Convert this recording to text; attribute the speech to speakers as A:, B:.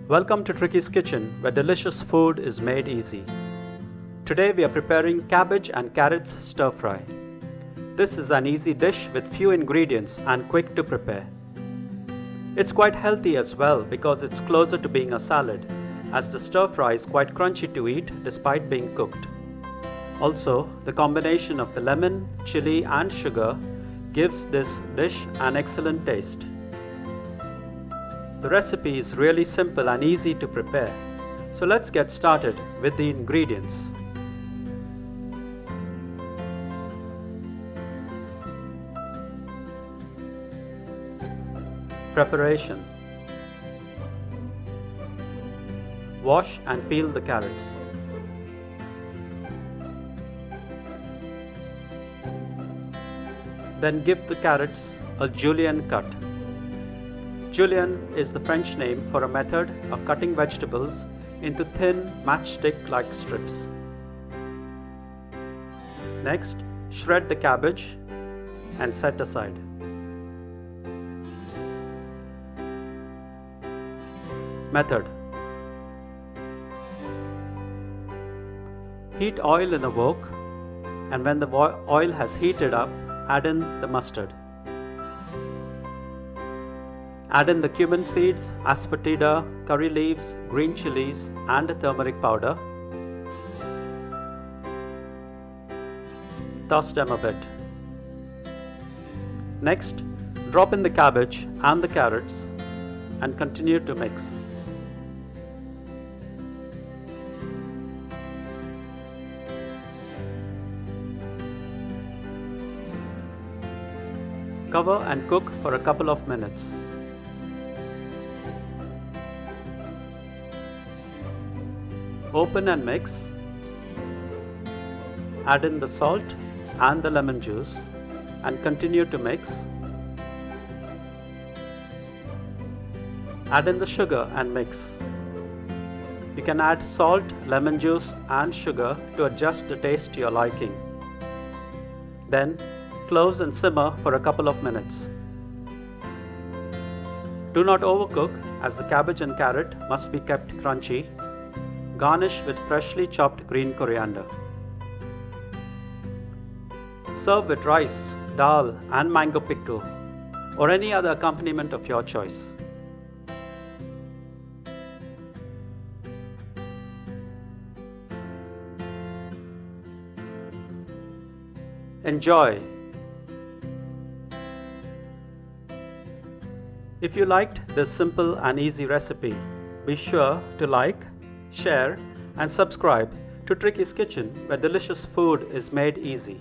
A: Welcome to Tricky's Kitchen, where delicious food is made easy. Today we are preparing cabbage and carrots stir fry. This is an easy dish with few ingredients and quick to prepare. It's quite healthy as well because it's closer to being a salad, as the stir fry is quite crunchy to eat despite being cooked. Also, the combination of the lemon, chili and sugar gives this dish an excellent taste. The recipe is really simple and easy to prepare. So let's get started with the ingredients. Preparation. Wash and peel the carrots. Then give the carrots a Julienne cut. Julienne is the French name for a method of cutting vegetables into thin matchstick-like strips. Next, shred the cabbage and set aside. Method. Heat oil in a wok, and when the oil has heated up, add in the mustard. Add in the cumin seeds, asfoetida, curry leaves, green chillies and turmeric powder. Toss them a bit. Next, drop in the cabbage and the carrots and continue to mix. Cover and cook for a couple of minutes. Open and mix. Add in the salt and the lemon juice and continue to mix. Add in the sugar and mix. You can add salt, lemon juice and sugar to adjust the taste to your liking. Then close and simmer for a couple of minutes. Do not overcook, as the cabbage and carrot must be kept crunchy. Garnish with freshly chopped green coriander. Serve with rice, dal and mango pickle or any other accompaniment of your choice. Enjoy! If you liked this simple and easy recipe, be sure to like, share and subscribe to Tricky's Kitchen, where delicious food is made easy.